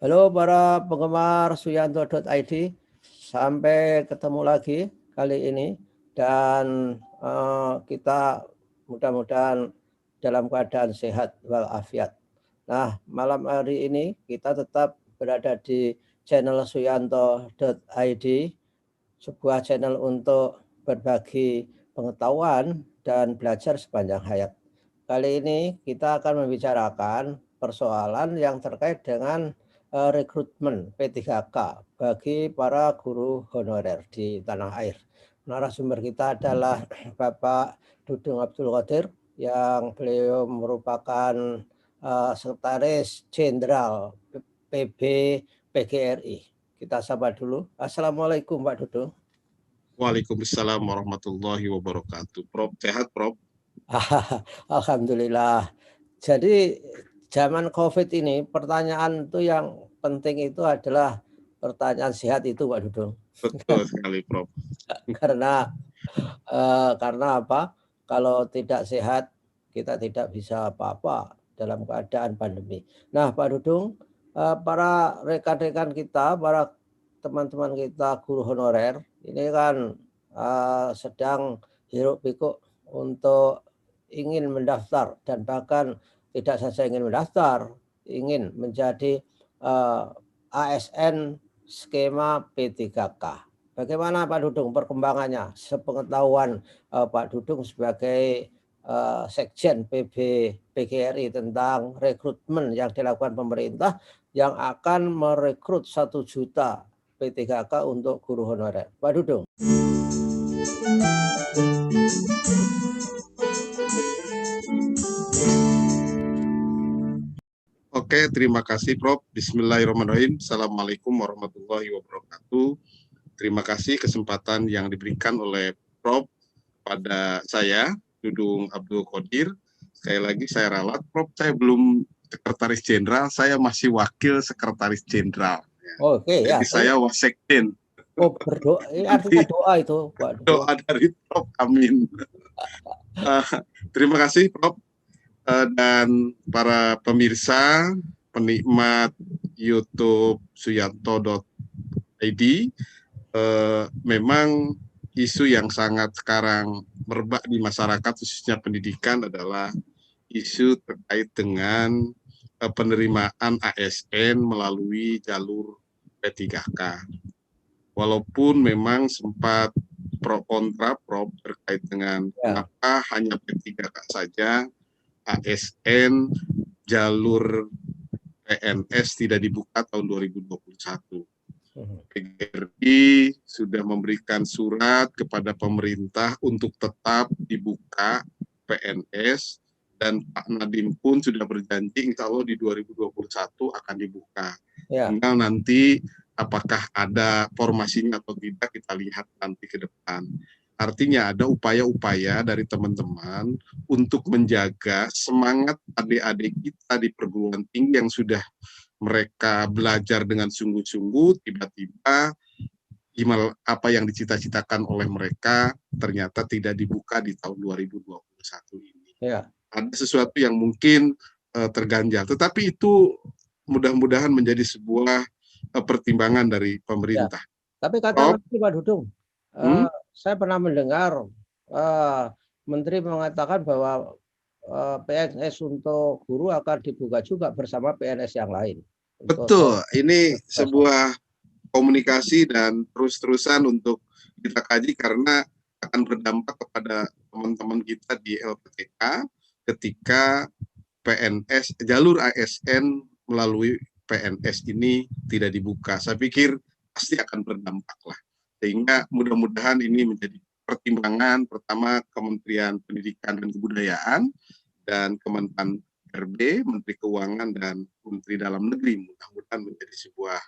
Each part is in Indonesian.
Halo para penggemar suyanto.id, sampai ketemu lagi kali ini dan kita mudah-mudahan dalam keadaan sehat walafiat. Nah, malam hari ini kita tetap berada di channel suyanto.id, sebuah channel untuk berbagi pengetahuan dan belajar sepanjang hayat. Kali ini kita akan membicarakan persoalan yang terkait dengan rekrutmen P3K bagi para guru honorer di tanah air. Narasumber kita adalah Bapak Dudung Abdul Qadir, yang beliau merupakan Sekretaris Jenderal PB PGRI. Kita sapa dulu. Assalamualaikum Pak Dudung. Waalaikumsalam warahmatullahi wabarakatuh. Prof, sehat Prof? Alhamdulillah. Jadi zaman COVID ini pertanyaan itu yang penting itu adalah pertanyaan sehat itu Pak Dudung. Betul sekali Prof. Karena apa? Kalau tidak sehat kita tidak bisa apa-apa dalam keadaan pandemi. Nah Pak Dudung, para rekan-rekan kita, para teman-teman kita guru honorer ini kan sedang hiruk pikuk untuk ingin mendaftar, dan bahkan tidak saja ingin mendaftar, ingin menjadi ASN skema P3K. Bagaimana Pak Dudung perkembangannya? Sepengetahuan Pak Dudung sebagai Sekjen PB PGRI tentang rekrutmen yang dilakukan pemerintah yang akan merekrut 1 juta P3K untuk guru honorer. Pak Dudung. Oke, terima kasih Prof. Bismillahirrahmanirrahim. Assalamualaikum warahmatullahi wabarakatuh. Terima kasih kesempatan yang diberikan oleh Prof pada saya, Dudung Abdul Qadir. Sekali lagi saya ralat, Prof, saya belum Sekretaris Jenderal, saya masih Wakil Sekretaris Jenderal. Oke, jadi ya. saya Wasekjen. Oh, berdoa, artinya doa itu Pak Dudung. Doa dari Prof, amin. Terima kasih Prof. Dan para pemirsa, penikmat YouTube suyanto.id, memang isu yang sangat sekarang merebak di masyarakat, khususnya pendidikan, adalah isu terkait dengan penerimaan ASN melalui jalur P3K. Walaupun memang sempat pro kontra Prof terkait dengan kenapa hanya P3K saja, ASN jalur PNS tidak dibuka tahun 2021. PGRI sudah memberikan surat kepada pemerintah untuk tetap dibuka PNS, dan Pak Nadiem pun sudah berjanji insya Allah di 2021 akan dibuka. Tinggal nanti apakah ada formasinya atau tidak kita lihat nanti ke depan. Artinya ada upaya-upaya dari teman-teman untuk menjaga semangat adik-adik kita di perguruan tinggi yang sudah mereka belajar dengan sungguh-sungguh, tiba-tiba apa yang dicita-citakan oleh mereka ternyata tidak dibuka di tahun 2021 ini. Ada sesuatu yang mungkin terganjal, tetapi itu mudah-mudahan menjadi sebuah pertimbangan dari pemerintah. Tapi kata Pak Dudung, saya pernah mendengar Menteri mengatakan bahwa PNS untuk guru akan dibuka juga bersama PNS yang lain. Betul, ini sebuah komunikasi dan terus-terusan untuk kita kaji karena akan berdampak kepada teman-teman kita di LPTK ketika PNS, jalur ASN melalui PNS ini tidak dibuka. Saya pikir pasti akan berdampak lah. Sehingga mudah-mudahan ini menjadi pertimbangan pertama Kementerian Pendidikan dan Kebudayaan dan Kemenpan RB, Menteri Keuangan dan Menteri Dalam Negeri. Mudah-mudahan menjadi sebuah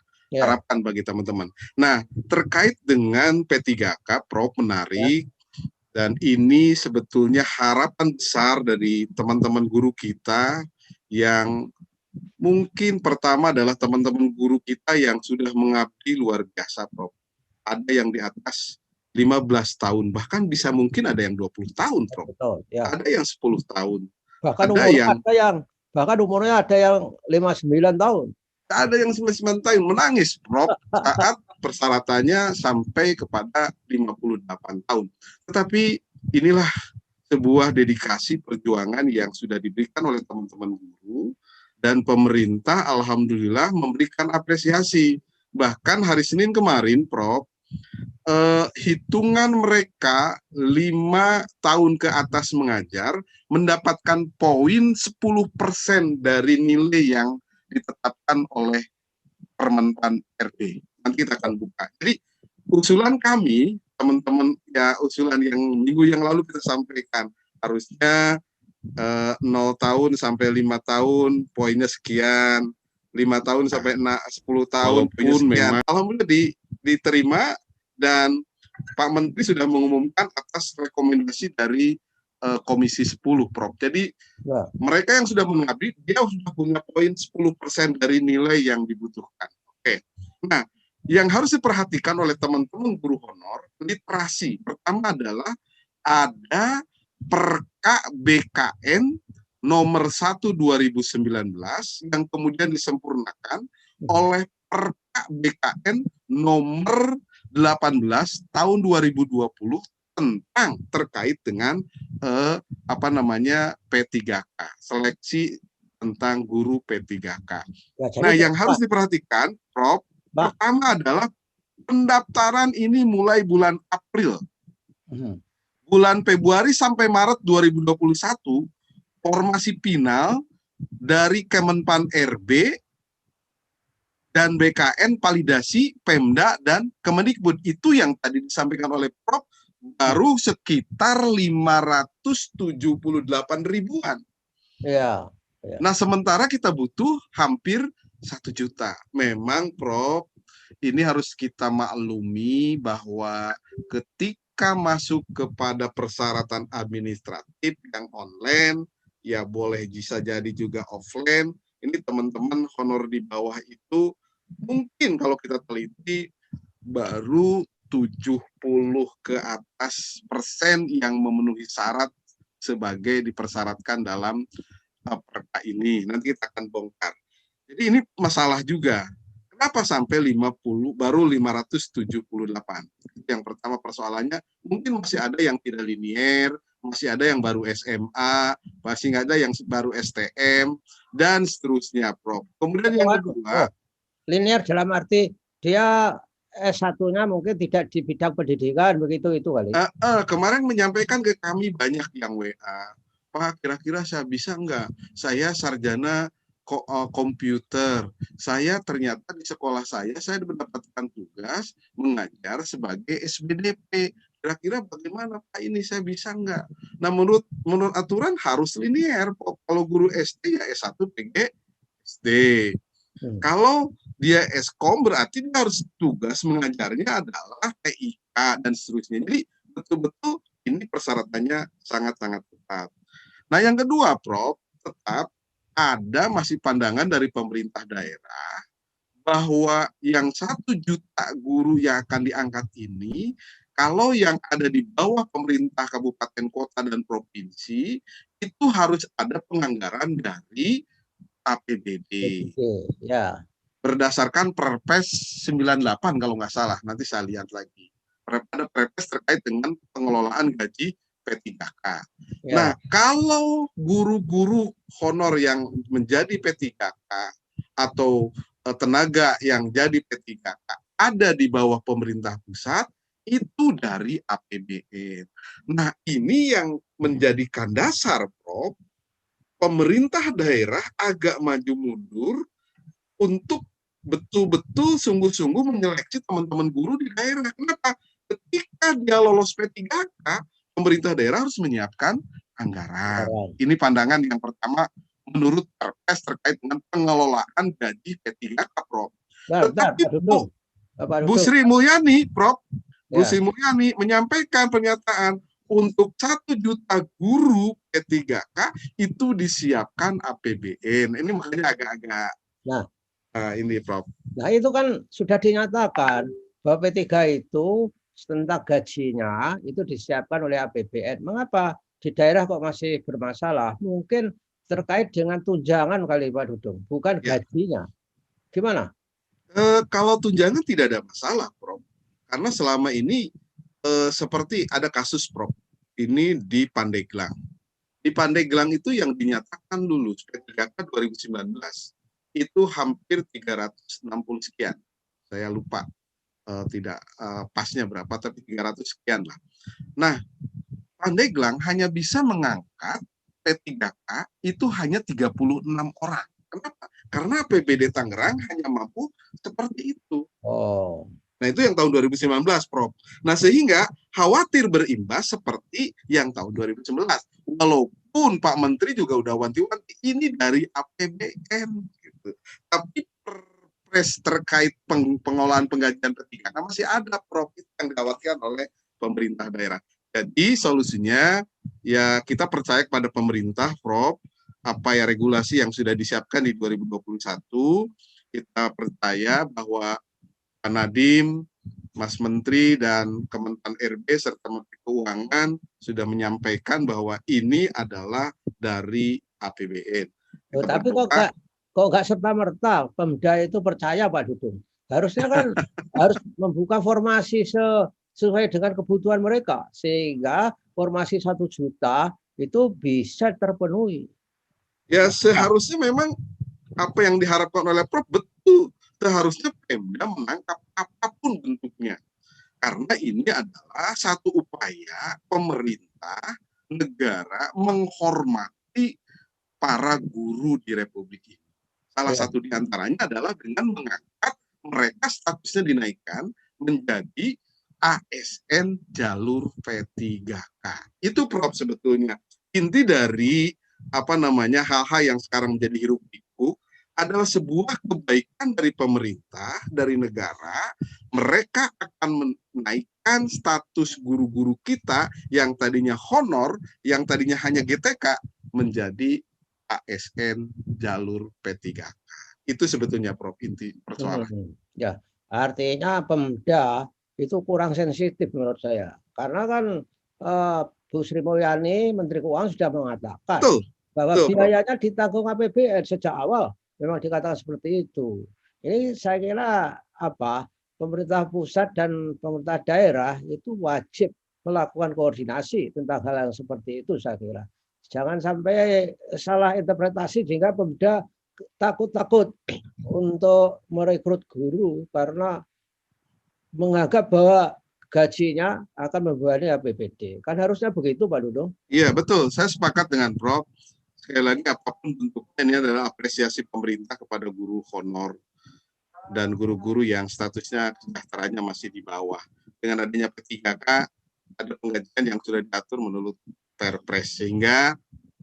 harapan bagi teman-teman. Nah, terkait dengan P3K, Prof, menarik. Dan ini sebetulnya harapan besar dari teman-teman guru kita yang mungkin pertama adalah teman-teman guru kita yang sudah mengabdi luar biasa, Prof. Ada yang di atas 15 tahun, bahkan bisa mungkin ada yang 20 tahun, Prof. Ada yang 10 tahun. Bahkan umurnya ada yang 59 tahun. ada yang 99 tahun menangis, Prof, saat persyaratannya sampai kepada 58 tahun. Tetapi inilah sebuah dedikasi perjuangan yang sudah diberikan oleh teman-teman guru, dan pemerintah alhamdulillah memberikan apresiasi. Bahkan hari Senin kemarin, Prof, hitungan mereka 5 tahun ke atas mengajar mendapatkan poin 10% dari nilai yang ditetapkan oleh Permenpan RB. Nanti kita akan buka. Jadi usulan kami, teman-teman, ya usulan yang minggu yang lalu kita sampaikan, harusnya 0 tahun sampai 5 tahun poinnya sekian, 5 tahun sampai 10 tahun poinnya sekian. Alhamdulillah diterima, dan Pak Menteri sudah mengumumkan atas rekomendasi dari Komisi 10, Prof. Jadi mereka yang sudah mengabdi, dia sudah punya poin 10% dari nilai yang dibutuhkan. Oke. Nah, yang harus diperhatikan oleh teman-teman guru honor, literasi. Pertama adalah ada Perka BKN nomor 1 2019 yang kemudian disempurnakan oleh Perka BKN nomor 18 tahun 2020 tentang terkait dengan P3K, seleksi tentang guru P3K. Nah, yang harus diperhatikan, Prof, pertama adalah pendaftaran ini mulai bulan April. Bulan Februari sampai Maret 2021, formasi final dari Kemenpan RB dan BKN validasi Pemda dan Kemendikbud. Itu yang tadi disampaikan oleh Prof, baru sekitar 578 ribuan. Ya. Nah, sementara kita butuh hampir 1 juta. Memang, Prof, ini harus kita maklumi bahwa ketika masuk kepada persyaratan administratif yang online, ya boleh bisa jadi juga offline. Ini teman-teman honor di bawah itu mungkin kalau kita teliti baru 70 ke atas persen yang memenuhi syarat sebagai dipersyaratkan dalam perka ini. Nanti kita akan bongkar. Jadi ini masalah juga. Kenapa sampai 50 baru 578? Yang pertama persoalannya mungkin masih ada yang tidak linier, masih ada yang baru SMA, masih ada yang baru STM, dan seterusnya, Prof. Kemudian yang kedua, linier dalam arti dia S1-nya mungkin tidak di bidang pendidikan, begitu itu kali. Kemarin menyampaikan ke kami banyak yang WA, Pak, kira-kira saya bisa enggak? Saya sarjana komputer. Saya ternyata di sekolah saya mendapatkan tugas mengajar sebagai SBDP. Kira-kira bagaimana Pak ini, saya bisa enggak? Nah, menurut aturan harus linier. Kalau guru SD ya S1 PG SD. Kalau dia Eskom berarti dia harus tugas mengajarnya adalah TIK dan seterusnya. Jadi betul-betul ini persyaratannya sangat-sangat ketat. Nah, yang kedua, Prof, tetap ada masih pandangan dari pemerintah daerah bahwa yang 1 juta guru yang akan diangkat ini, kalau yang ada di bawah pemerintah kabupaten, kota, dan provinsi, itu harus ada penganggaran dari APBD. Ya. Berdasarkan Perpres 98 kalau nggak salah, nanti saya lihat lagi. Ada Perpres terkait dengan pengelolaan gaji P3K. Ya. Nah, kalau guru-guru honor yang menjadi P3K atau tenaga yang jadi P3K ada di bawah pemerintah pusat, itu dari APBN. Nah, ini yang menjadikan dasar, Prof, pemerintah daerah agak maju mundur untuk betul-betul sungguh-sungguh menyeleksi teman-teman guru di daerah. Kenapa? Ketika dia lolos P3K, pemerintah daerah harus menyiapkan anggaran. Ini pandangan yang pertama menurut Perpres terkait dengan pengelolaan gaji P3K, Prof. Tetapi Bu Sri Mulyani, Prof, Bu Sri Mulyani menyampaikan pernyataan untuk 1 juta guru P3K itu disiapkan APBN. Ini makanya agak-agak. Nah, ini, Prof. Nah, itu kan sudah dinyatakan bahwa P3 itu tentang gajinya itu disiapkan oleh APBN. Mengapa di daerah kok masih bermasalah? Mungkin terkait dengan tunjangan kali, Pak Dudung, bukan gajinya. Gimana? Kalau tunjangan tidak ada masalah, Prof. Karena selama ini seperti ada kasus, Prof. Ini di Pandeglang. Di Pandeglang itu yang dinyatakan dulu P3K 2019 itu hampir 360 sekian. Saya lupa tidak pasnya berapa, tapi 300 sekian lah. Nah, Pandeglang hanya bisa mengangkat P3K itu hanya 36 orang. Kenapa? Karena APBD Tangerang hanya mampu seperti itu. Oh. Nah, itu yang tahun 2019, Prof. Nah, sehingga khawatir berimbas seperti yang tahun 2019. Walaupun Pak Menteri juga udah wanti-wanti, ini dari APBN. Gitu. Tapi perpres terkait pengelolaan penggajian P3K masih ada, Prof. Itu yang dikhawatirkan oleh pemerintah daerah. Jadi solusinya ya kita percaya kepada pemerintah, Prof. Apa ya regulasi yang sudah disiapkan di 2021, kita percaya bahwa Pak Nadiem, Mas Menteri, dan Kemenpan RB serta Menteri Keuangan sudah menyampaikan bahwa ini adalah dari APBN. Oh, tapi kok nggak serta-merta Pemda itu percaya, Pak Dudung. Harusnya kan harus membuka formasi sesuai dengan kebutuhan mereka, sehingga formasi 1 juta itu bisa terpenuhi. Ya seharusnya memang apa yang diharapkan oleh Prof betul, seharusnya Pemda menangkap apapun bentuknya. Karena ini adalah satu upaya pemerintah negara menghormati para guru di Republik ini. Salah satu diantaranya adalah dengan mengangkat mereka statusnya dinaikkan menjadi ASN jalur P3K. Itu, Prof, sebetulnya inti dari hal-hal yang sekarang menjadi hiruk pikuk adalah sebuah kebaikan dari pemerintah, dari negara. Mereka akan menaikkan status guru-guru kita yang tadinya honor, yang tadinya hanya GTK, menjadi ASN jalur P3K. Itu sebetulnya, Prof, inti persoalan. Ya, artinya Pemda itu kurang sensitif menurut saya. Karena kan Bu Sri Mulyani, Menteri Keuangan sudah mengatakan bahwa biayanya ditanggung APBN sejak awal. Memang dikatakan seperti itu. Ini saya kira pemerintah pusat dan pemerintah daerah itu wajib melakukan koordinasi tentang hal yang seperti itu, saya kira. Jangan sampai salah interpretasi sehingga Pemda takut-takut untuk merekrut guru karena menganggap bahwa gajinya akan membebani APBD. Kan harusnya begitu, Pak Dudung. Iya, betul. Saya sepakat dengan Prof. Sekali lagi, apapun bentuknya, ini adalah apresiasi pemerintah kepada guru honor dan guru-guru yang statusnya kesejahteraannya masih di bawah. Dengan adanya P3K, ada penggajian yang sudah diatur menurut Perpres, sehingga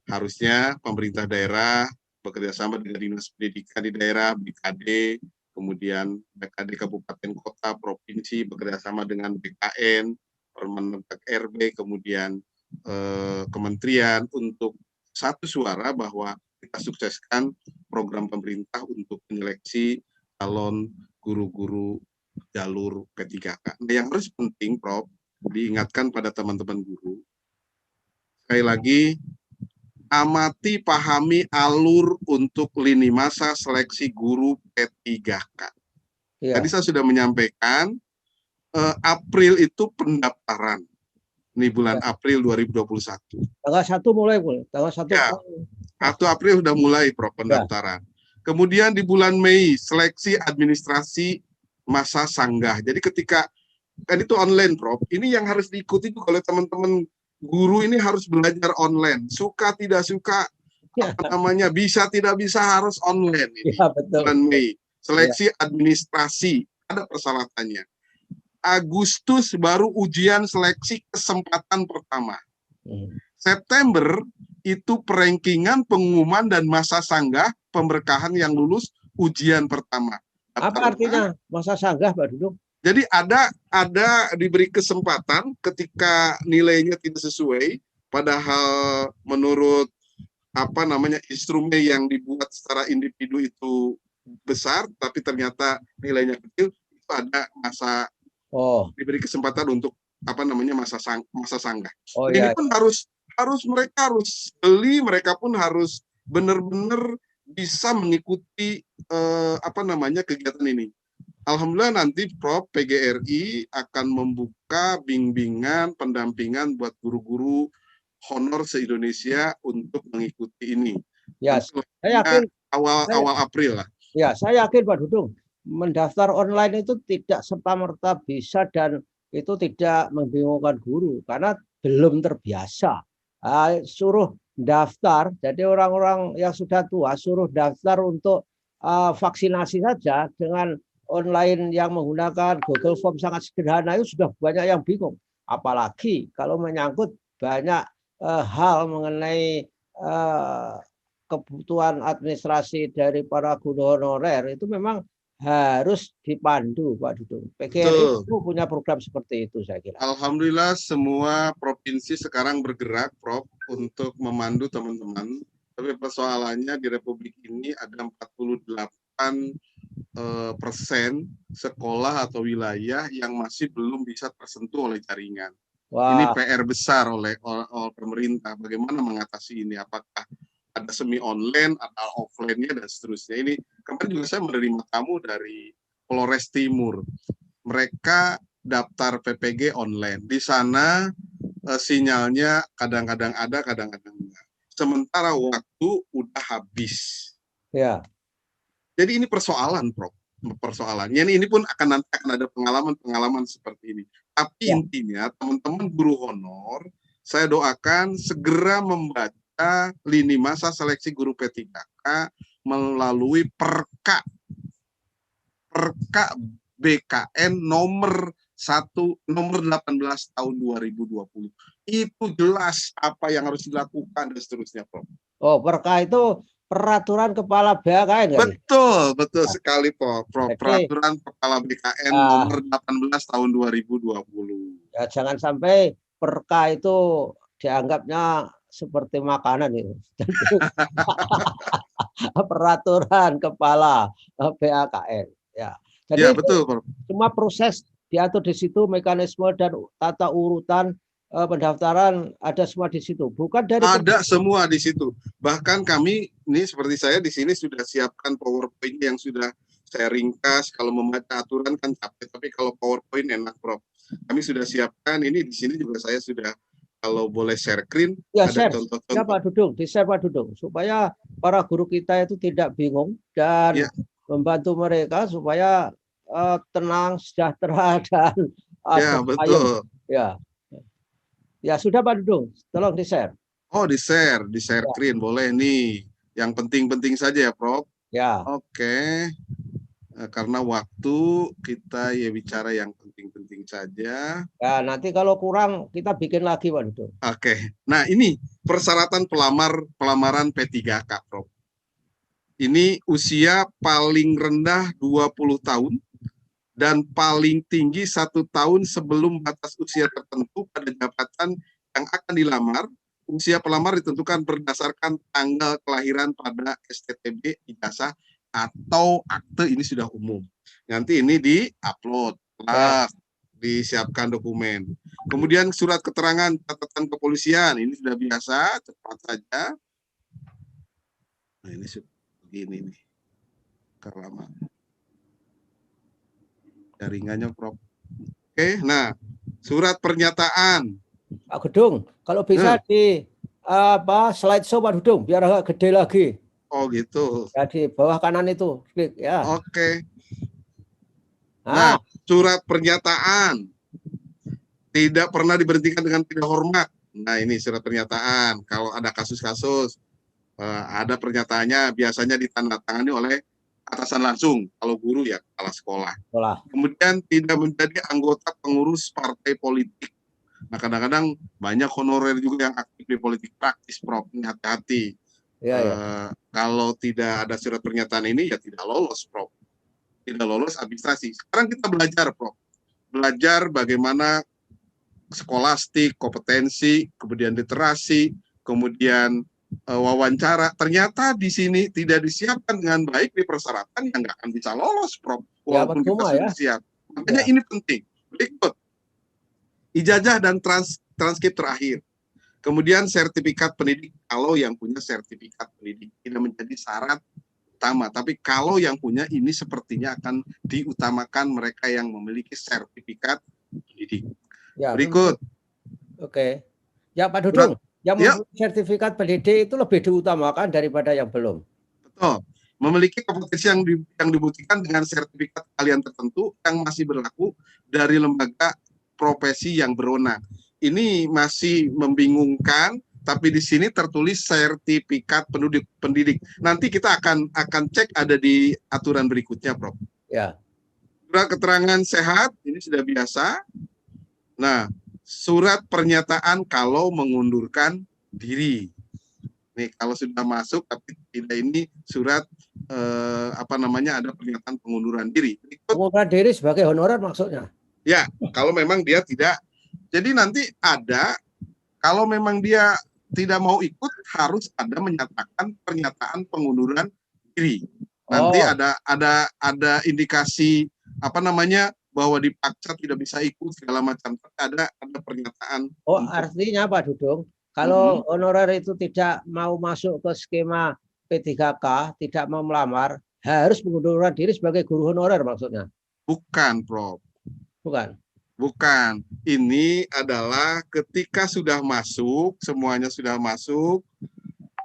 harusnya pemerintah daerah bekerjasama dengan dinas pendidikan di daerah, BKD, kemudian BKD kabupaten kota, provinsi, bekerjasama dengan BKN, Permendag RB, kemudian kementerian untuk satu suara bahwa kita sukseskan program pemerintah untuk menyeleksi calon guru-guru jalur P3K. Nah, yang harus penting, Prof, diingatkan pada teman-teman guru, sekali lagi, amati, pahami alur untuk lini masa seleksi guru P3K. Ya. Tadi saya sudah menyampaikan, April itu pendaftaran. Ini bulan April 2021. Tanggal 1 mulai, tanggal 1. Ya, 1 April sudah mulai, Prof, pendaftaran. Kemudian di bulan Mei, seleksi administrasi masa sanggah. Jadi ketika, kan itu online, Prof, ini yang harus diikuti juga oleh teman-teman guru, ini harus belajar online. Suka tidak suka, bisa tidak bisa harus online ini. Ya, betul. Bulan Mei, seleksi administrasi, ada persyaratannya. Agustus baru ujian seleksi kesempatan pertama. September itu perankingan, pengumuman, dan masa sanggah pemberkahan yang lulus ujian pertama. Apa artinya masa sanggah, Pak Dudung? Jadi ada diberi kesempatan ketika nilainya tidak sesuai, padahal menurut instrumen yang dibuat secara individu itu besar, tapi ternyata nilainya kecil, itu ada masa diberi kesempatan untuk masa sanggah. Ini pun harus mereka harus beli, mereka pun harus benar-benar bisa mengikuti kegiatan ini. Alhamdulillah nanti Prof PGRI akan membuka bimbingan pendampingan buat guru-guru honor se-Indonesia untuk mengikuti ini. Ya, Nanti saya yakin awal April lah. Ya, saya yakin Pak Dudung, mendaftar online itu tidak serta-merta bisa dan itu tidak membingungkan guru karena belum terbiasa. Suruh daftar, jadi orang-orang yang sudah tua suruh daftar untuk vaksinasi saja dengan online yang menggunakan Google Form sangat sederhana itu sudah banyak yang bingung. Apalagi kalau menyangkut banyak hal mengenai kebutuhan administrasi dari para guru honorer itu memang harus dipandu Pak Dudung. PGRI itu punya program seperti itu saya kira. Alhamdulillah semua provinsi sekarang bergerak Prof untuk memandu teman-teman. Tapi persoalannya di Republik ini ada 48% sekolah atau wilayah yang masih belum bisa tersentuh oleh jaringan. Wah. Ini PR besar oleh pemerintah. Bagaimana mengatasi ini? Apakah ada semi online, ada offline-nya dan seterusnya. Ini kemarin juga saya menerima tamu dari Polres Timur. Mereka daftar PPG online. Di sana sinyalnya kadang-kadang ada, kadang-kadang enggak. Sementara waktu udah habis. Ya. Jadi ini persoalan, Prof. Persoalannya ini pun nanti akan ada pengalaman seperti ini. Tapi intinya teman-teman guru honor, saya doakan segera membaca lini masa seleksi guru P3K melalui Perka BKN nomor 18 tahun 2020. Itu jelas apa yang harus dilakukan dan seterusnya, Prof. Oh, Perka itu peraturan kepala BKN. Betul sekali, Prof. Peraturan kepala BKN nomor 18 tahun 2020. Ya, jangan sampai Perka itu dianggapnya seperti makanan itu. Peraturan kepala BKN. Ya. Jadi ya, betul, Prof. Semua proses diatur di situ, mekanisme dan tata urutan pendaftaran ada semua di situ. Bukan dari ada semua di situ. Bahkan kami ini seperti saya di sini sudah siapkan PowerPoint yang sudah saya ringkas. Kalau membaca aturan kan capek, tapi kalau PowerPoint enak, Prof. Kami sudah siapkan ini di sini juga saya sudah kalau boleh share screen. Ya, ada contoh-contoh. Ya, Pak Dudung, di-share Pak Dudung supaya para guru kita itu tidak bingung dan membantu mereka supaya tenang, sejahtera dan ya betul. Ya sudah Pak Dudung, tolong di-share. Oh, di-share screen boleh nih. Yang penting-penting saja ya, Prof. Ya. Oke. Karena waktu kita ya bicara yang penting-penting saja. Ya, nanti kalau kurang kita bikin lagi Pak Dudung. Oke. Nah, ini persyaratan pelamaran P3K, Prof. Ini usia paling rendah 20 tahun dan paling tinggi 1 tahun sebelum batas usia tertentu pada jabatan yang akan dilamar. Usia pelamar ditentukan berdasarkan tanggal kelahiran pada STTB, ijazah, atau akte ini sudah umum. Nanti ini di-upload, disiapkan dokumen. Kemudian surat keterangan catatan kepolisian, ini sudah biasa, cepat saja. Nah, ini begini nih, kelamaan. Jaringannya, Prof. Oke, nah surat pernyataan. Pak Gedung, kalau bisa di slide show Pak Gedung biar agak gede lagi. Oh gitu. Ya, di bawah kanan itu, klik ya. Oke. Nah, surat pernyataan tidak pernah diberhentikan dengan tidak hormat. Nah, ini surat pernyataan. Kalau ada kasus-kasus ada pernyataannya biasanya ditandatangani oleh atasan langsung, kalau guru ya kepala sekolah. Kemudian tidak menjadi anggota pengurus partai politik. Nah, kadang-kadang banyak honorer juga yang aktif di politik praktis, Prof. Ini hati-hati. Kalau tidak ada surat pernyataan ini ya tidak lolos, Prof. Tidak lolos administrasi. Sekarang kita belajar, Prof. Belajar bagaimana skolastik, kompetensi, kemudian literasi, kemudian wawancara, ternyata di sini tidak disiapkan dengan baik di persyaratan yang nggak akan bisa lolos, Prof. Walaupun kita sudah siap. Makanya ini penting. Berikut, ijazah dan transkrip terakhir. Kemudian sertifikat pendidik, kalau yang punya sertifikat pendidik tidak menjadi syarat utama. Tapi kalau yang punya ini sepertinya akan diutamakan mereka yang memiliki sertifikat pendidik. Ya, Berikut. Oke. Ya Pak Dudung, yang Yuk. mempunyai sertifikat pendidik itu lebih diutamakan daripada yang belum. Betul. Memiliki kompetensi yang dibuktikan dengan sertifikat keahlian tertentu yang masih berlaku dari lembaga profesi yang berwenang. Ini masih membingungkan, tapi di sini tertulis sertifikat pendidik. Nanti kita akan cek ada di aturan berikutnya, Prof. Ya. Surat keterangan sehat ini sudah biasa. Nah, surat pernyataan kalau mengundurkan diri. Nih, kalau sudah masuk tapi tidak ini surat ada pernyataan pengunduran diri. Pengunduran diri sebagai honorer maksudnya? Ya, kalau memang dia tidak. Jadi nanti ada, kalau memang dia tidak mau ikut, harus ada menyatakan pernyataan pengunduran diri. Nanti ada indikasi bahwa dipaksa tidak bisa ikut segala macam. Ada pernyataan. Artinya Pak Dudung, kalau honorer itu tidak mau masuk ke skema P3K, tidak mau melamar, harus mengundurkan diri sebagai guru honorer maksudnya? Bukan, Prof. Bukan. Ini adalah ketika sudah masuk, semuanya sudah masuk,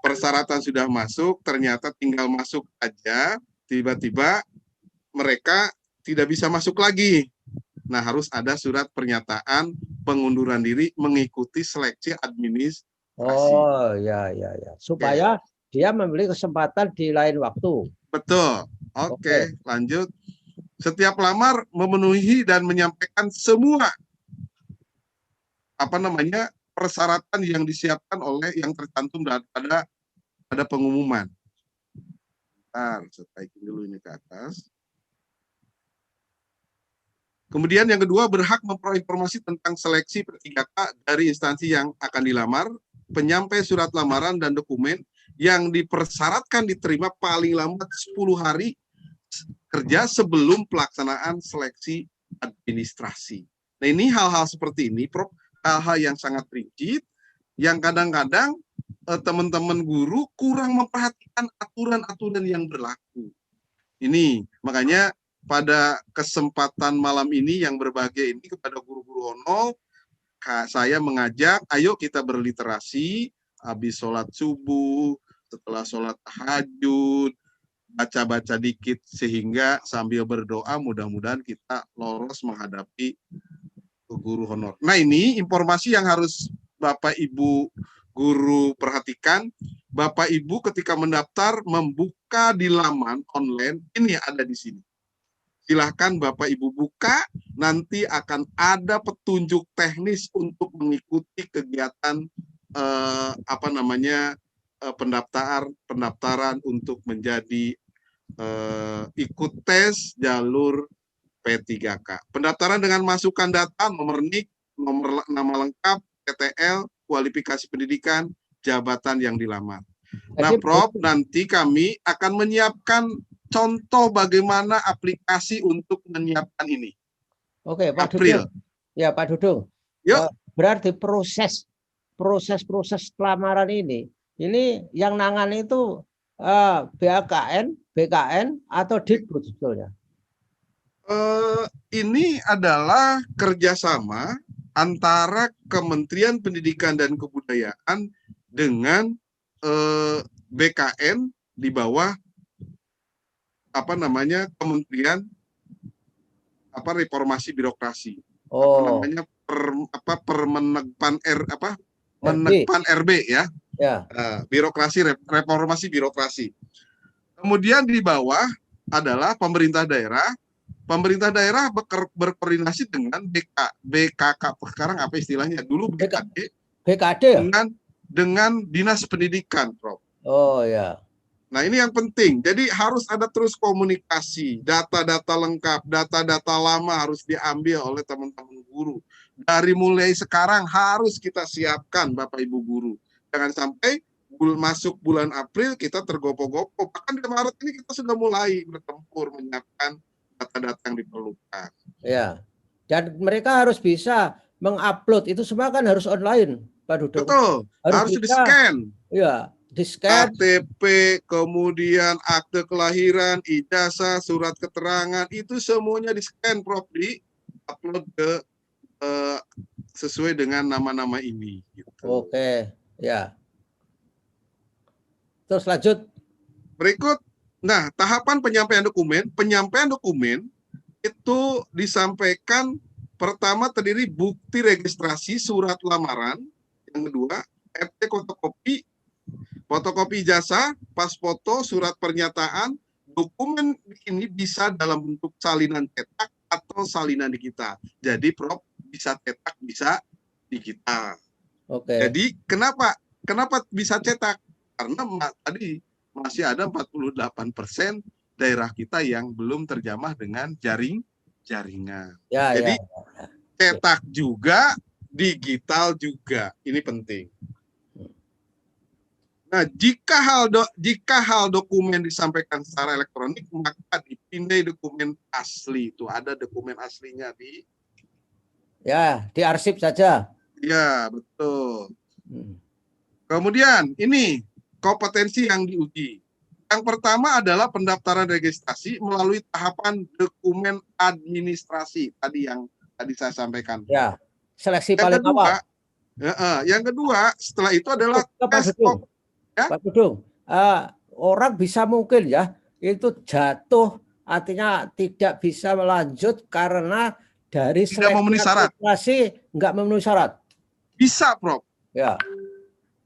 persyaratan sudah masuk, ternyata tinggal masuk aja, tiba-tiba mereka tidak bisa masuk lagi. Nah, harus ada surat pernyataan pengunduran diri mengikuti seleksi administrasi. Oh, ya. Supaya dia memiliki kesempatan di lain waktu. Betul. Oke. Lanjut. Setiap lamar memenuhi dan menyampaikan semua persyaratan yang disiapkan oleh yang tercantum pada pengumuman. Bentar, saya taikin dulu ini ke atas. Kemudian yang kedua, berhak memperoleh informasi tentang seleksi P3K dari instansi yang akan dilamar, penyampai surat lamaran dan dokumen yang dipersyaratkan diterima paling lambat 10 hari kerja sebelum pelaksanaan seleksi administrasi. Nah, ini hal-hal seperti ini, Prof, hal-hal yang sangat rigid, yang kadang-kadang teman-teman guru kurang memperhatikan aturan-aturan yang berlaku. Ini, makanya pada kesempatan malam ini yang berbahagia ini kepada guru-guru honor, saya mengajak, ayo kita berliterasi, habis sholat subuh, setelah sholat tahajud, baca-baca dikit sehingga sambil berdoa mudah-mudahan kita lolos menghadapi guru honor. Nah, ini informasi yang harus Bapak Ibu guru perhatikan. Bapak Ibu ketika mendaftar membuka di laman online, ini ada di sini. Silahkan Bapak Ibu buka, nanti akan ada petunjuk teknis untuk mengikuti kegiatan pendaftaran untuk menjadi ikut tes jalur P3K. Pendaftaran dengan masukkan data, nomor NIK, nomor nama lengkap, TTL, kualifikasi pendidikan, jabatan yang dilamar. Nah, Prof, nanti kami akan menyiapkan contoh bagaimana aplikasi untuk menyiapkan ini. Oke, Pak April. Dudung. Ya, Pak Dudung. Yuk. Berarti proses lamaran ini yang nangani itu BKN, atau Dikbud sebetulnya? Ini adalah kerjasama antara Kementerian Pendidikan dan Kebudayaan dengan BKN di bawah Kementerian Reformasi Birokrasi. Menegpan RB ya. Reformasi birokrasi. Kemudian di bawah adalah pemerintah daerah. Pemerintah daerah berkoordinasi dengan BKK. Sekarang apa istilahnya? Dulu BKD dengan Dinas Pendidikan, Prof. Oh ya. Nah, ini yang penting. Jadi harus ada terus komunikasi, data-data lengkap, data-data lama harus diambil oleh teman-teman guru. Dari mulai sekarang harus kita siapkan, Bapak Ibu guru. Jangan sampai masuk bulan April kita tergopoh-gopoh. Bahkan di Maret ini kita sudah mulai bertempur menyiapkan data-data yang diperlukan. Ya. Dan mereka harus bisa mengupload, itu semua kan harus online, Pak Dudung. Betul, harus di-scan. Ya. Di-scan. KTP, kemudian akte kelahiran, ijazah, surat keterangan, itu semuanya di-scan, Prof, di-upload ke sesuai dengan nama-nama ini. Gitu. Oke, ya. Terus lanjut. Berikut, nah tahapan penyampaian dokumen itu disampaikan pertama terdiri bukti registrasi surat lamaran, yang kedua RT fotokopi ijazah, pas foto, surat pernyataan. Dokumen ini bisa dalam bentuk salinan cetak atau salinan digital. Jadi Prof, bisa cetak, bisa digital. Oke. Jadi kenapa bisa cetak? Karena tadi masih ada 48% daerah kita yang belum terjamah dengan jaringan. Ya, Jadi ya. cetak juga, digital juga. Ini penting. Nah, jika hal dokumen disampaikan secara elektronik, maka dipindai dokumen asli. Itu ada dokumen aslinya Ya, diarsip saja. Ya, betul. Kemudian ini kompetensi yang diuji. Yang pertama adalah pendaftaran registrasi melalui tahapan dokumen administrasi tadi yang tadi saya sampaikan. Ya, seleksi paling awal. Yang kedua setelah itu adalah tes. Ya? Pak Dudung, orang bisa mungkin ya itu jatuh, artinya tidak bisa melanjut karena dari tidak memenuhi syarat. Nggak memenuhi syarat. Bisa, Prof. Ya.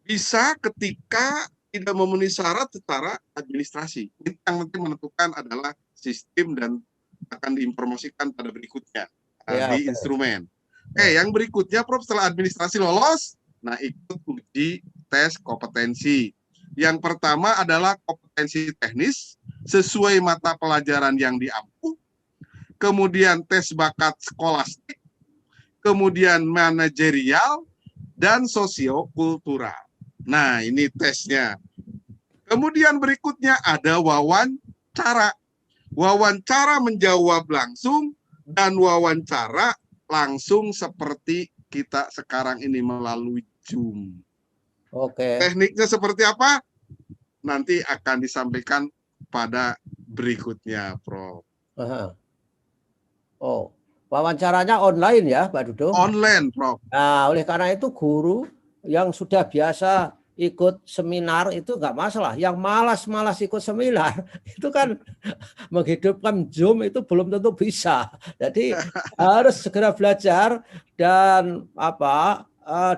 Bisa ketika tidak memenuhi syarat secara administrasi. Yang nanti menentukan adalah sistem dan akan diinformasikan pada berikutnya di instrumen. Yang berikutnya, Prof, setelah administrasi lolos, nah ikut uji tes kompetensi. Yang pertama adalah kompetensi teknis sesuai mata pelajaran yang diampu, kemudian tes bakat skolastik, kemudian manajerial, dan sosiokultural. Nah, ini tesnya. Kemudian berikutnya ada wawancara. Wawancara menjawab langsung dan wawancara langsung seperti kita sekarang ini melalui Zoom. Oke. Tekniknya seperti apa? Nanti akan disampaikan pada berikutnya, Prof. Oh, wawancaranya online ya, Pak Dudung? Online, Prof. Nah, oleh karena itu guru yang sudah biasa ikut seminar itu nggak masalah. Yang malas-malas ikut seminar itu kan menghidupkan Zoom itu belum tentu bisa. Jadi harus segera belajar dan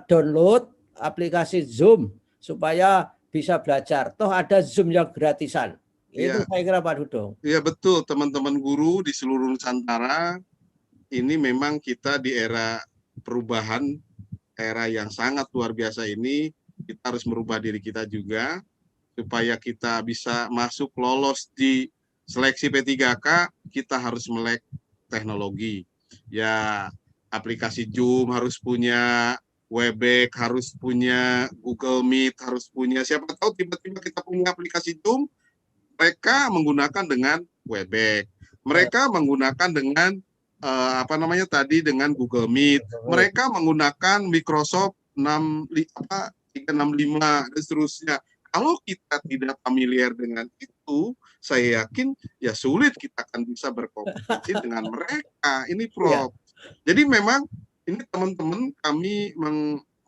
download aplikasi Zoom supaya bisa belajar. Toh ada Zoom yang gratisan. Itu saya kira Pak Dudung. Iya betul, teman-teman guru di seluruh Nusantara. Ini memang kita di era perubahan, era yang sangat luar biasa ini, kita harus merubah diri kita juga supaya kita bisa masuk lolos di seleksi P3K. Kita harus melek teknologi. Ya, aplikasi Zoom harus punya, Webex harus punya, Google Meet harus punya. Siapa tahu tiba-tiba kita punya aplikasi Zoom, mereka menggunakan dengan Webex. Mereka menggunakan dengan dengan Google Meet. Mereka menggunakan Microsoft 365 dan seterusnya. Kalau kita tidak familiar dengan itu, saya yakin ya sulit kita akan bisa berkomunikasi dengan mereka. Ini Prof. Jadi memang ini teman-teman kami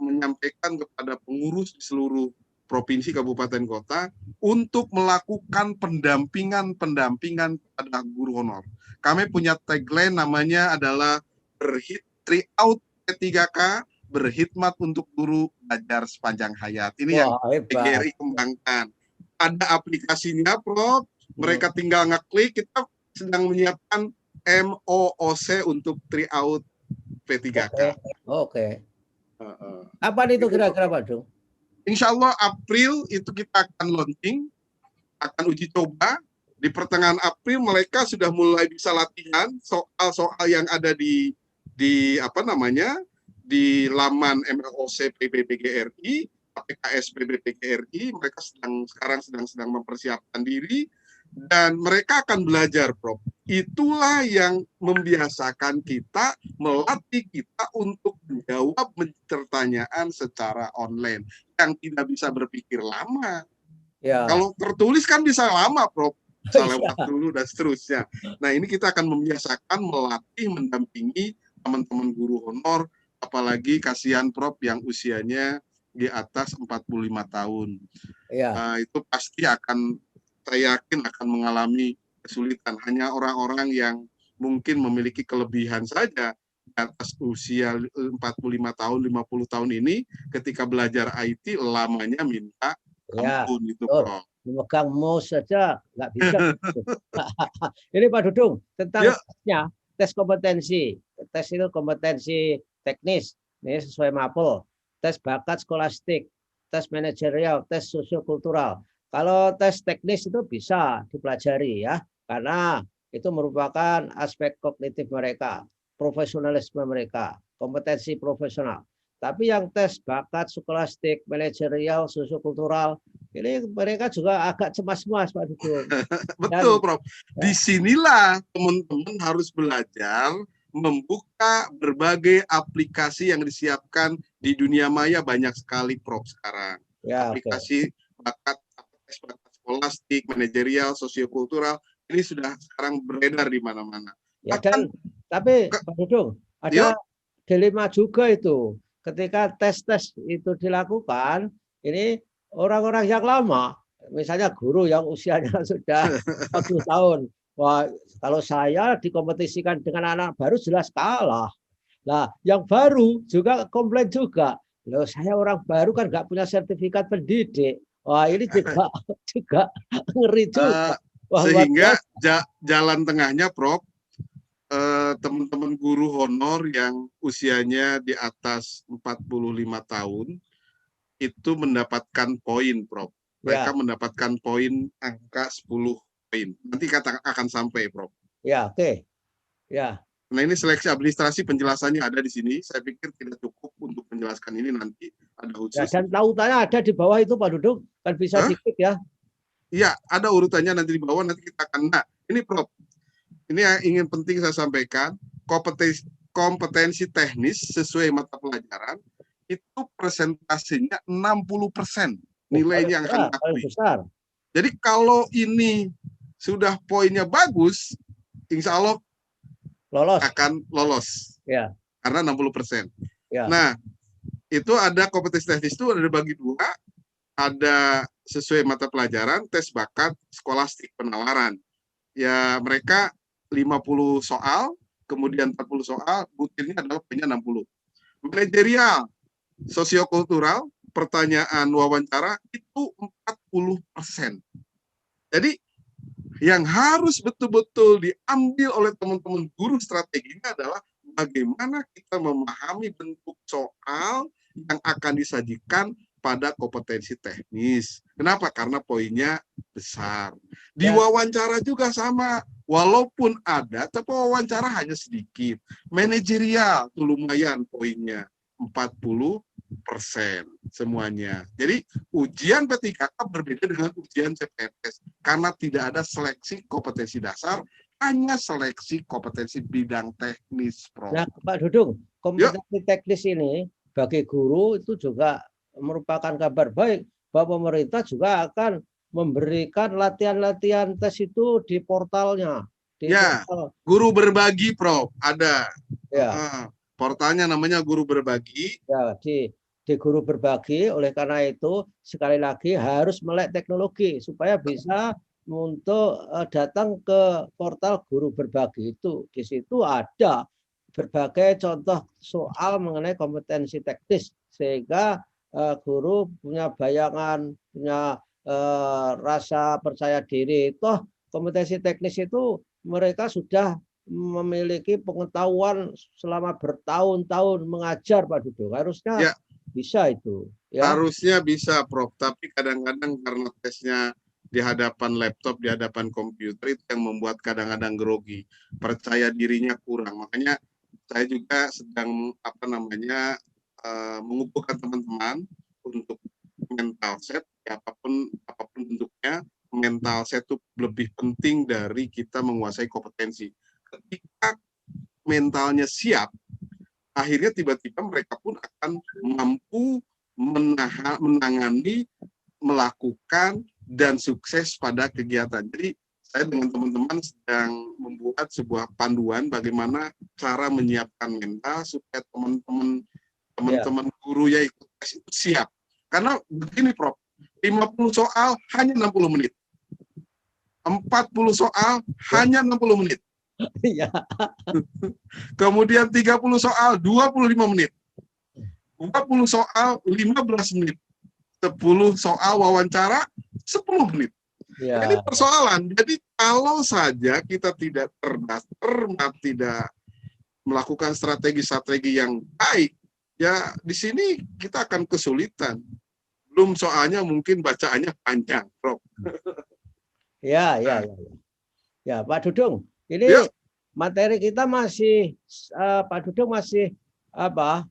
menyampaikan kepada pengurus di seluruh provinsi, kabupaten, kota untuk melakukan pendampingan pada guru honor. Kami punya tagline namanya adalah Tryout P3K, berkhidmat untuk guru belajar sepanjang hayat. Ini yang PGRI kembangkan. Ada aplikasinya, Prof. Mereka tinggal ngeklik. Kita sedang menyiapkan MOOC untuk Tryout P3K. Oke. Apa itu kira-kira Pak Dung? Insya Allah April itu kita akan launching, akan uji coba. Di pertengahan April mereka sudah mulai bisa latihan soal-soal yang ada di laman MOOC PBPGRI, PKS PBPGRI. Mereka sekarang sedang mempersiapkan diri dan mereka akan belajar, Prof. Itulah yang membiasakan kita, melatih kita untuk menjawab pertanyaan secara online. yang tidak bisa berpikir lama. Ya. Kalau tertulis kan bisa lama, Prof. Bisa lewat Iya. dulu dan seterusnya. Nah, ini kita akan membiasakan, melatih, mendampingi teman-teman guru honor, apalagi kasihan Prof yang usianya di atas 45 tahun. Iya. Itu pasti akan, saya yakin akan mengalami kesulitan. Hanya orang-orang yang mungkin memiliki kelebihan saja di atas usia 45 tahun, 50 tahun ini, ketika belajar IT lamanya minta Ya, ampun itu, betul. Prof. Memegang mouse saja nggak bisa. Ini Pak Dudung, tentang Ya, tesnya, tes kompetensi. Tes itu kompetensi teknis, ini sesuai MAPEL. Tes bakat skolastik, tes manajerial, tes sosiokultural. Kalau tes teknis itu bisa dipelajari ya, karena itu merupakan aspek kognitif mereka, profesionalisme mereka, kompetensi profesional. Tapi yang tes bakat skolastik, manajerial, sosiokultural, ini mereka juga agak cemas-cemas Pak Dudung. betul, Dan Prof. ya, Disinilah teman-teman harus belajar membuka berbagai aplikasi yang disiapkan di dunia maya, banyak sekali, Prof, sekarang. ya oke. Aplikasi bakat, tes bakat skolastik, manajerial, sosiokultural, ini sudah sekarang beredar di mana-mana. Ya Bahkan, dan tapi Pak Dudung yuk, ada dilema juga itu. Ketika tes-tes itu dilakukan, ini orang-orang yang lama, misalnya guru yang usianya sudah 40 tahun. Wah, kalau saya dikompetisikan dengan anak baru jelas kalah. Nah, yang baru juga komplain juga. Loh, saya orang baru kan nggak punya sertifikat pendidik. Wah, ini juga juga ngeri juga. Wah, luar sehingga biasa. jalan tengahnya, Prof, teman-teman guru honor yang usianya di atas 45 tahun itu mendapatkan poin, Prof. Mereka Ya, mendapatkan poin angka 10 poin. Nanti akan sampai, Prof. ya, oke. Ya. Nah, ini seleksi administrasi penjelasannya ada di sini. Saya pikir tidak cukup untuk menjelaskan ini, nanti ada Ya, khusus. dan tautannya ada di bawah itu Pak Dudung, kan bisa Hah? diklik ya. Iya, ada urutannya nanti di bawah, nanti kita akan. Nah, ini Prof, ini yang ingin penting saya sampaikan, kompetensi teknis sesuai mata pelajaran, itu presentasinya 60% Oh, paling nilainya yang akan besar, paling diakui. besar. Jadi kalau ini sudah poinnya bagus, insya Allah Lolos. akan lolos. Ya, Karena 60%. ya. Nah, itu ada kompetensi teknis itu ada dibagi dua. Ada sesuai mata pelajaran, tes bakat, skolastik, penalaran. Ya, mereka 50 soal, kemudian 40 soal, butirnya adalah poinnya 60. Manajerial, sosiokultural, pertanyaan wawancara, itu 40%. Jadi, yang harus betul-betul diambil oleh teman-teman guru strateginya adalah bagaimana kita memahami bentuk soal yang akan disajikan pada kompetensi teknis. Kenapa? Karena poinnya besar. Di Dan wawancara juga sama. Walaupun ada, tapi wawancara hanya sedikit. Manajerial itu lumayan poinnya. 40% semuanya. Jadi ujian P3K berbeda dengan ujian CPNS karena tidak ada seleksi kompetensi dasar, hanya seleksi kompetensi bidang teknis, Prof. nah, Pak Dudung, Yuk, kompetensi teknis ini bagi guru itu juga merupakan kabar baik bahwa pemerintah juga akan memberikan latihan-latihan tes itu di portalnya, di ya, portal. guru berbagi, Prof. Ada. Ya, Portalnya namanya guru berbagi. ya di guru berbagi. Oleh karena itu sekali lagi harus melek teknologi supaya bisa untuk datang ke portal guru berbagi itu. Di situ ada berbagai contoh soal mengenai kompetensi teknis sehingga guru punya bayangan, punya rasa percaya diri. Toh kompetensi teknis itu mereka sudah memiliki pengetahuan selama bertahun-tahun mengajar Pak Dudung. Harusnya Ya, bisa itu, ya. harusnya bisa, Prof. Tapi kadang-kadang karena tesnya di hadapan laptop, di hadapan komputer, itu yang membuat kadang-kadang grogi. Percaya dirinya kurang. Makanya saya juga sedang mengumpulkan teman-teman untuk mental set, ya, apapun bentuknya, mental set itu lebih penting dari kita menguasai kompetensi. Ketika mentalnya siap, akhirnya tiba-tiba mereka pun akan mampu menangani, melakukan, dan sukses pada kegiatan. Jadi saya dengan teman-teman sedang membuat sebuah panduan bagaimana cara menyiapkan mental supaya teman-teman guru yang ikut tes itu siap. Karena begini Prof, 50 soal hanya 60 menit. 40 soal hanya 60 menit. Iya. Kemudian 30 soal 25 menit. 20 soal 15 menit. 10 soal wawancara 10 menit. Ya. Ini persoalan. Jadi kalau saja kita tidak terdaftar, tidak melakukan strategi-strategi yang baik, ya di sini kita akan kesulitan. Belum soalnya mungkin bacaannya panjang, Prof. Ya, ya, ya. Ya, Pak Dudung, ini Ya. materi kita masih Pak Dudung masih apa?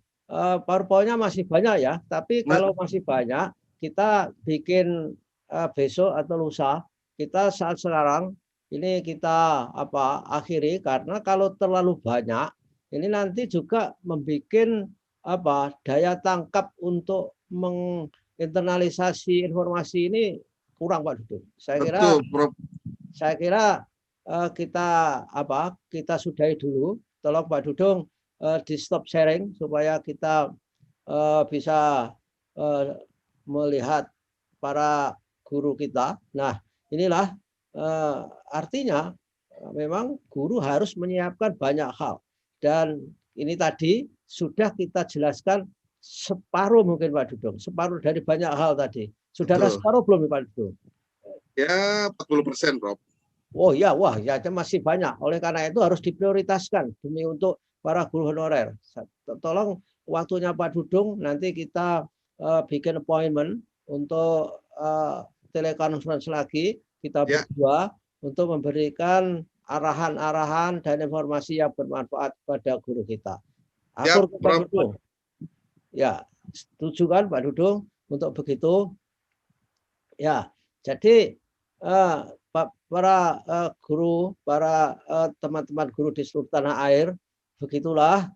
PowerPoint-nya masih banyak ya, tapi kalau masih banyak kita bikin besok atau lusa. Kita saat sekarang ini kita akhiri karena kalau terlalu banyak ini nanti juga membuat daya tangkap untuk menginternalisasi informasi ini kurang, Pak Dudung. Betul, Prof. Saya kira kita sudahi dulu. Tolong Pak Dudung di stop sharing supaya kita bisa melihat para guru kita. Nah, inilah artinya memang guru harus menyiapkan banyak hal. Dan ini tadi sudah kita jelaskan separuh mungkin Pak Dudung. Separuh dari banyak hal tadi. Sudah ada separuh belum Pak Dudung? Ya, 40%, Prof. Oh ya, wah, ya masih banyak. Oleh karena itu harus diprioritaskan demi untuk para guru honorer. Tolong waktunya Pak Dudung nanti kita bikin appointment untuk telekonferensi lagi kita berdua untuk memberikan arahan-arahan dan informasi yang bermanfaat pada guru kita. Atur Pak Dudung. Ya, setuju kan Pak Dudung untuk begitu? Ya, jadi para guru, para teman-teman guru di seluruh tanah air, begitulah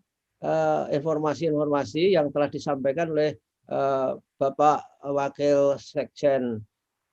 informasi-informasi yang telah disampaikan oleh Bapak Wakil Sekjen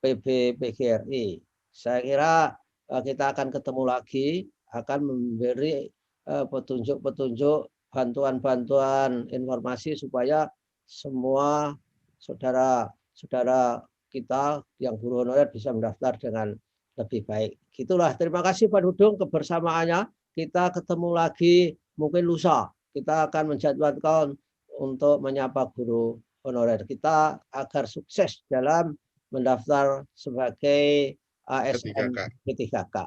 PB PGRI. Saya kira kita akan ketemu lagi, akan memberi petunjuk-petunjuk, bantuan-bantuan informasi supaya semua saudara-saudara kita yang guru honorer bisa mendaftar dengan lebih baik. Gitulah. Terima kasih Pak Dudung kebersamaannya. Kita ketemu lagi mungkin lusa. Kita akan menjadwalkan untuk menyapa guru honorer kita agar sukses dalam mendaftar sebagai ASN P3K.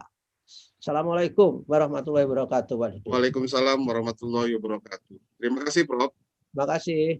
Assalamualaikum warahmatullahi wabarakatuh. Waalaikumsalam warahmatullahi wabarakatuh. Terima kasih, Prof. Terima kasih.